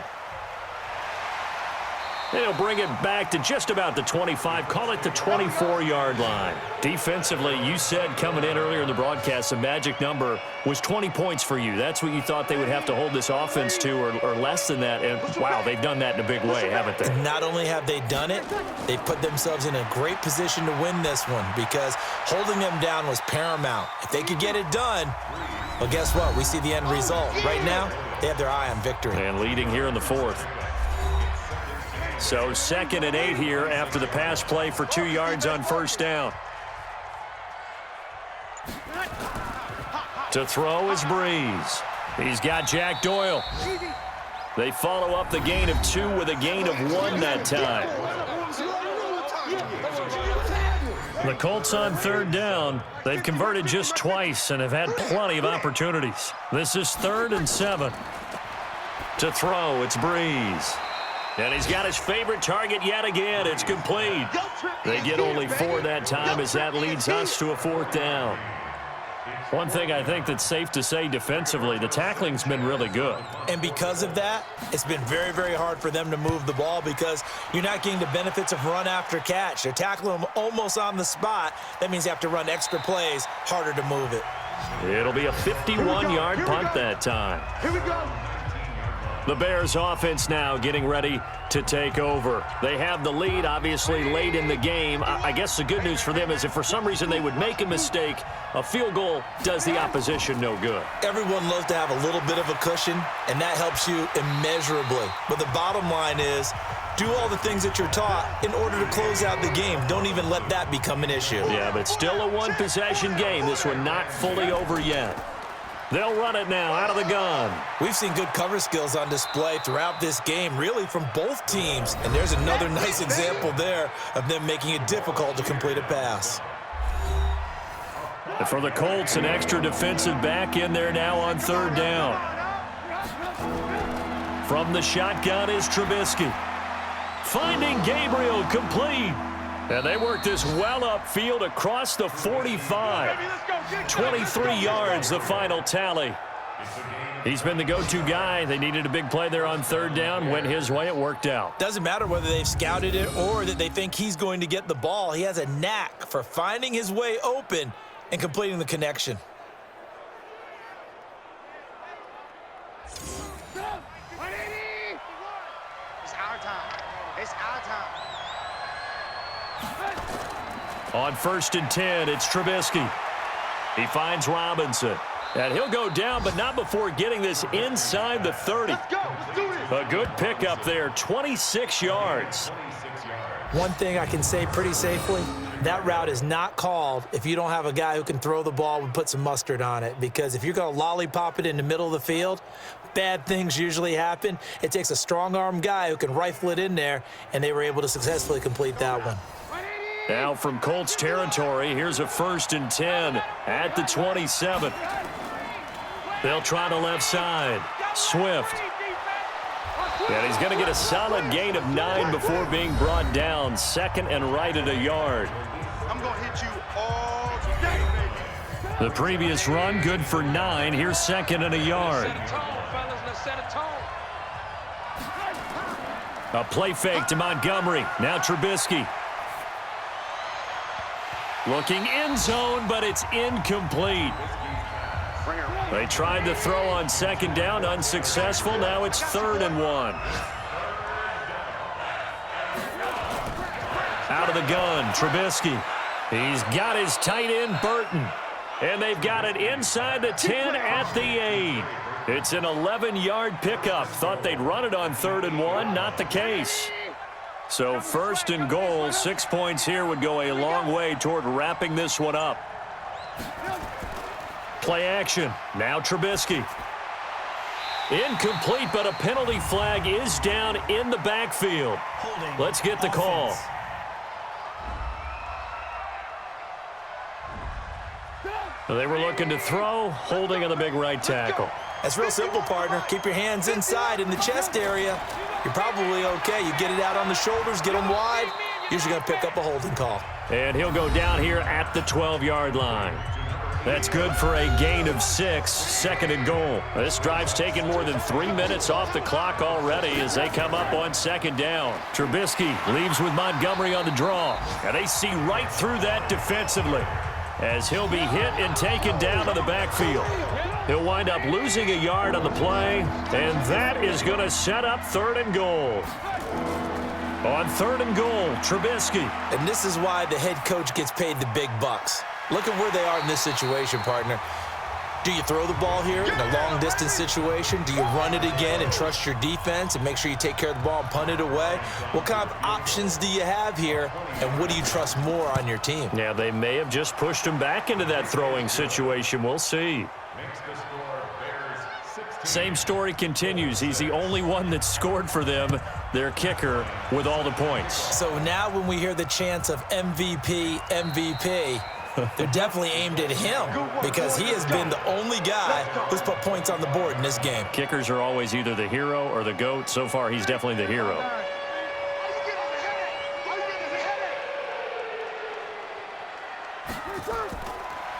They'll bring it back to just about the 25, call it the 24-yard line. Defensively, you said coming in earlier in the broadcast, the magic number was 20 points for you. That's what you thought they would have to hold this offense to, or less than that. And, wow, they've done that in a big way, haven't they? Not only have they done it, they've put themselves in a great position to win this one because holding them down was paramount. If they could get it done, well, guess what? We see the end result. Right now, they have their eye on victory. And leading here in the fourth. So 2nd and 8 here after the pass play for 2 yards on first down. To throw is Breeze. He's got Jack Doyle. They follow up the gain of 2 with a gain of 1 that time. The Colts on third down. They've converted just twice and have had plenty of opportunities. This is 3rd and 7. To throw, it's Breeze. And he's got his favorite target yet again. It's complete. They get only 4 that time as that leads us to a 4th down. One thing I think that's safe to say defensively, the tackling's been really good. And because of that, it's been very, very hard for them to move the ball because you're not getting the benefits of run after catch. They're tackling them almost on the spot. That means they have to run extra plays, harder to move it. It'll be a 51-yard punt that time. Here we go. The Bears offense now getting ready to take over. They have the lead, obviously, late in the game. I guess the good news for them is if for some reason they would make a mistake, a field goal does the opposition no good. Everyone loves to have a little bit of a cushion, and that helps you immeasurably. But the bottom line is, do all the things that you're taught in order to close out the game. Don't even let that become an issue. Yeah, but still a one-possession game. This one not fully over yet. They'll run it now out of the gun. We've seen good cover skills on display throughout this game, really from both teams. And there's another nice example there of them making it difficult to complete a pass. And for the Colts, an extra defensive back in there now on third down. From the shotgun is Trubisky. Finding Gabriel, complete. And they work this well upfield across the 45. 23 yards, the final tally. He's been the go-to guy. They needed a big play there on third down. Went his way. It worked out. Doesn't matter whether they've scouted it or that they think he's going to get the ball. He has a knack for finding his way open and completing the connection. It's our time. It's our time. On 1st and 10, it's Trubisky. He finds Robinson. And he'll go down, but not before getting this inside the 30. Let's go. Let's do this. A good pickup there, 26 yards. One thing I can say pretty safely, that route is not called if you don't have a guy who can throw the ball and put some mustard on it. Because if you're going to lollipop it in the middle of the field, bad things usually happen. It takes a strong-arm guy who can rifle it in there, and they were able to successfully complete that one. Now from Colts territory, here's a 1st and 10 at the 27. They'll try the left side. Swift. And he's going to get a solid gain of 9 before being brought down. 2nd and right at a yard. I'm going to hit you all day, baby. The previous run, good for 9. Here's 2nd and a yard. A play fake to Montgomery. Now Trubisky. Looking end zone, but it's incomplete. They tried to throw on 2nd down, unsuccessful. Now it's 3rd and 1. Out of the gun, Trubisky. He's got his tight end, Burton. And they've got it inside the 10 at the 8. It's an 11-yard pickup. Thought they'd run it on 3rd and 1. Not the case. So 1st and goal, 6 points here would go a long way toward wrapping this one up. Play action. Now Trubisky. Incomplete, but a penalty flag is down in the backfield. Let's get the call. They were looking to throw, holding on the big right tackle. That's real simple, partner. Keep your hands inside in the chest area. You're probably okay. You get it out on the shoulders, get them wide. Usually going to pick up a holding call. And he'll go down here at the 12-yard line. That's good for a gain of 6, 2nd and goal. This drive's taken more than 3 minutes off the clock already as they come up on 2nd down. Trubisky leaves with Montgomery on the draw. And they see right through that defensively as he'll be hit and taken down to the backfield. He'll wind up losing a yard on the play, and that is going to set up 3rd and goal. On 3rd and goal, Trubisky. And this is why the head coach gets paid the big bucks. Look at where they are in this situation, partner. Do you throw the ball here in a long-distance situation? Do you run it again and trust your defense and make sure you take care of the ball and punt it away? What kind of options do you have here, and what do you trust more on your team? Yeah, they may have just pushed him back into that throwing situation. We'll see. Same story continues. He's the only one that scored for them, their kicker, with all the points. So now when we hear the chants of MVP, MVP, they're definitely aimed at him because he has been the only guy who's put points on the board in this game. Kickers are always either the hero or the GOAT. So far, he's definitely the hero.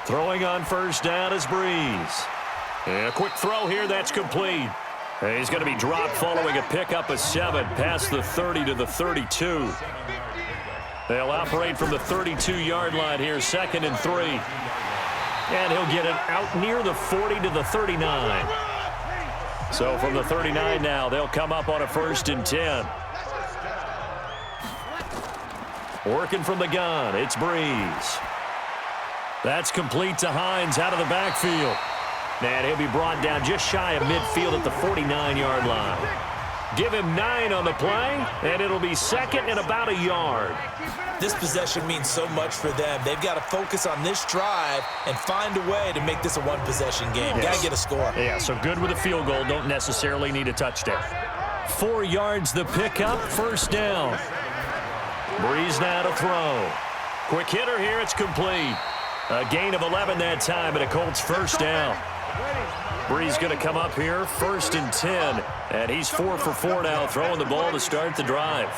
Throwing on 1st down is Breeze. And a quick throw here, that's complete. And he's going to be dropped following a pickup of 7 past the 30 to the 32. They'll operate from the 32-yard line here, 2nd and 3. And he'll get it out near the 40 to the 39. So from the 39 now, they'll come up on a 1st and 10. Working from the gun, it's Breeze. That's complete to Hines out of the backfield. And he'll be brought down just shy of midfield at the 49-yard line. Give him 9 on the play, and it'll be 2nd and about a yard. This possession means so much for them. They've got to focus on this drive and find a way to make this a one-possession game. Got to get a score. Yeah, so good with a field goal. Don't necessarily need a touchdown. 4 yards the pickup, 1st down. Breeze now to throw. Quick hitter here, it's complete. A gain of 11 that time, and a Colts first down. Brees going to come up here, 1st and 10, and he's 4 for 4 now, throwing the ball to start the drive.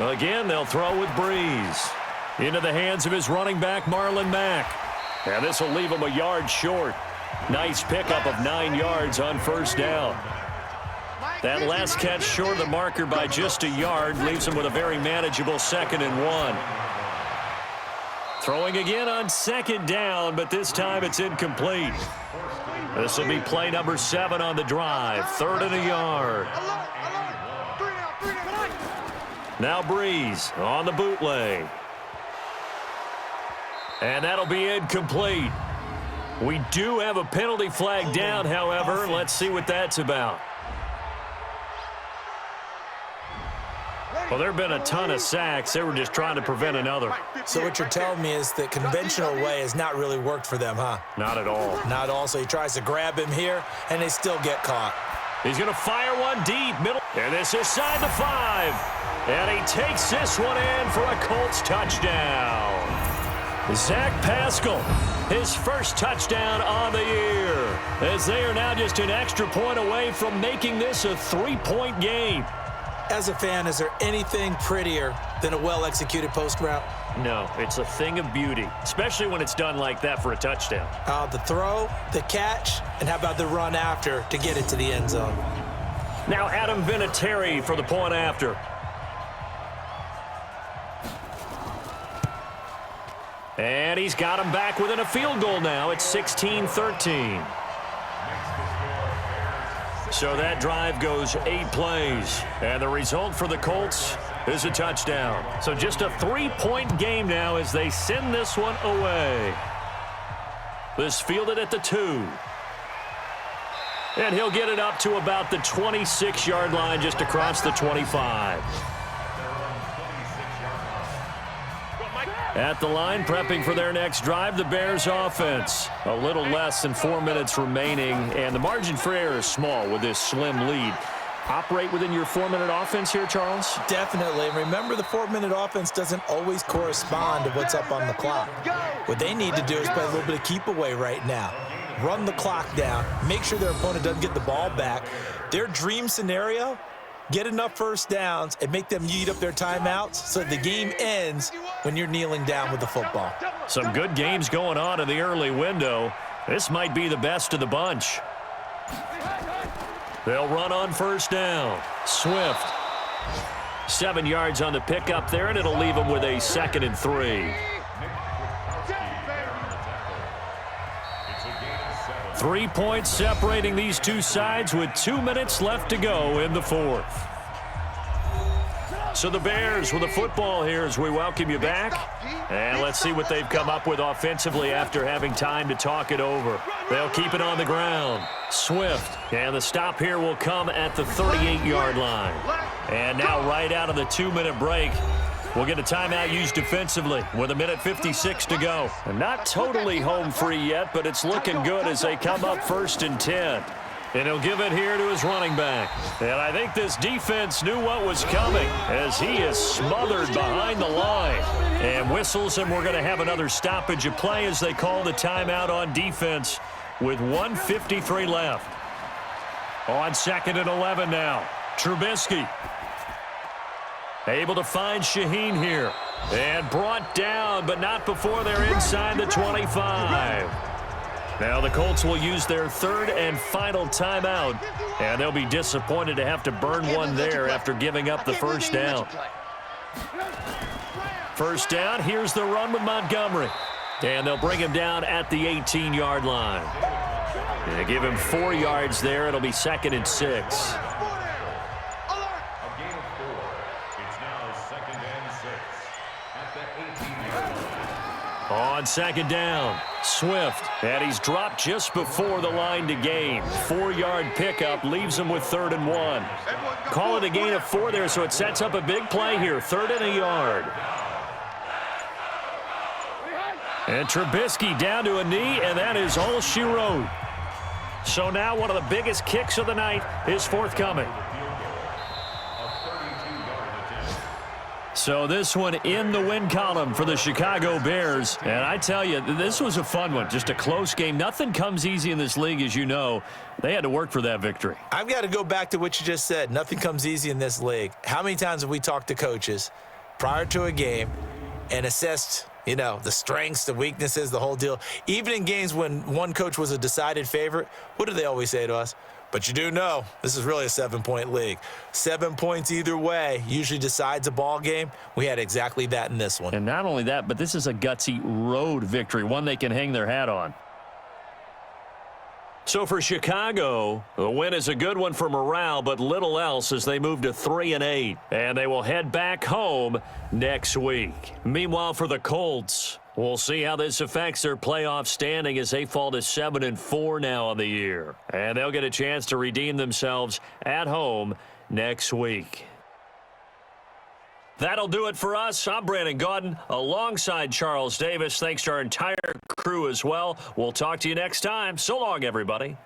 Again, they'll throw with Brees. Into the hands of his running back, Marlon Mack. And this will leave him a yard short. Nice pickup of 9 yards on first down. That last catch short of the marker by just a yard leaves him with a very manageable 2nd and 1. Throwing again on 2nd down, but this time it's incomplete. This will be play number 7 on the drive. 3rd and a yard. Now Brees on the bootleg. And that'll be incomplete. We do have a penalty flag down, however. Let's see what that's about. Well, there have been a ton of sacks. They were just trying to prevent another. So what you're telling me is the conventional way has not really worked for them, huh? Not at all. Not at all. So he tries to grab him here, and they still get caught. He's going to fire one deep, middle. And this is side to 5. And he takes this one in for a Colts touchdown. Zach Pascal, his first touchdown on the year, as they are now just an extra point away from making this a 3-point game. As a fan, is there anything prettier than a well-executed post route? No, it's a thing of beauty, especially when it's done like that for a touchdown. The throw, the catch, and how about the run after to get it to the end zone? Now Adam Vinatieri for the point after. And he's got him back within a field goal now. It's 16-13. So that drive goes 8 plays. And the result for the Colts is a touchdown. So just a 3-point game now as they send this one away. This fielded at the 2. And he'll get it up to about the 26-yard line just across the 25. At the line, prepping for their next drive, the Bears offense. A little less than 4 minutes remaining, and the margin for error is small with this slim lead. Operate within your 4-minute offense here, Charles? Definitely. And remember, the 4-minute offense doesn't always correspond to what's up on the clock. What they need to do is play a little bit of keep away right now. Run the clock down. Make sure their opponent doesn't get the ball back. Their dream scenario, get enough first downs and make them eat up their timeouts so the game ends when you're kneeling down with the football. Some good games going on in the early window. This might be the best of the bunch. They'll run on first down. Swift. 7 yards on the pickup there, and it'll leave them with a 2nd and 3. 3 points separating these two sides with 2 minutes left to go in the 4th. So the Bears with the football here as we welcome you back. And let's see what they've come up with offensively after having time to talk it over. They'll keep it on the ground. Swift. And the stop here will come at the 38-yard line. And now right out of the 2-minute break, we'll get a timeout used defensively with 1:56 to go. And not totally home free yet, but it's looking good as they come up 1st and 10. And he'll give it here to his running back. And I think this defense knew what was coming as he is smothered behind the line. And whistles, and we're going to have another stoppage of play as they call the timeout on defense with 1:53 left. On 2nd and 11 now. Trubisky. Able to find Shaheen here. And brought down, but not before they're inside the 25. Now the Colts will use their 3rd and final timeout, and they'll be disappointed to have to burn one there after giving up the first down. First down, here's the run with Montgomery. And they'll bring him down at the 18-yard line. And they give him 4 yards there. It'll be 2nd and 6. On 2nd down, Swift, and he's dropped just before the line to gain. 4-yard pickup leaves him with 3rd and 1. Call it a gain of 4 there, so it sets up a big play here. 3rd and a yard. And Trubisky down to a knee, and that is all she wrote. So now one of the biggest kicks of the night is forthcoming. So this one in the win column for the Chicago Bears. And I tell you, this was a fun one. Just a close game. Nothing comes easy in this league, as you know. They had to work for that victory. I've got to go back to what you just said. Nothing comes easy in this league. How many times have we talked to coaches prior to a game and assessed, you know, the strengths, the weaknesses, the whole deal? Even in games when one coach was a decided favorite, what do they always say to us? But you do know this is really a 7-point league. 7 points either way usually decides a ball game. We had exactly that in this one. And not only that, but this is a gutsy road victory, one they can hang their hat on. So for Chicago, the win is a good one for morale, but little else as they move to 3-8. And they will head back home next week. Meanwhile, for the Colts, we'll see how this affects their playoff standing as they fall to 7-4 now on the year. And they'll get a chance to redeem themselves at home next week. That'll do it for us. I'm Brandon Gaudin alongside Charles Davis. Thanks to our entire crew as well. We'll talk to you next time. So long, everybody.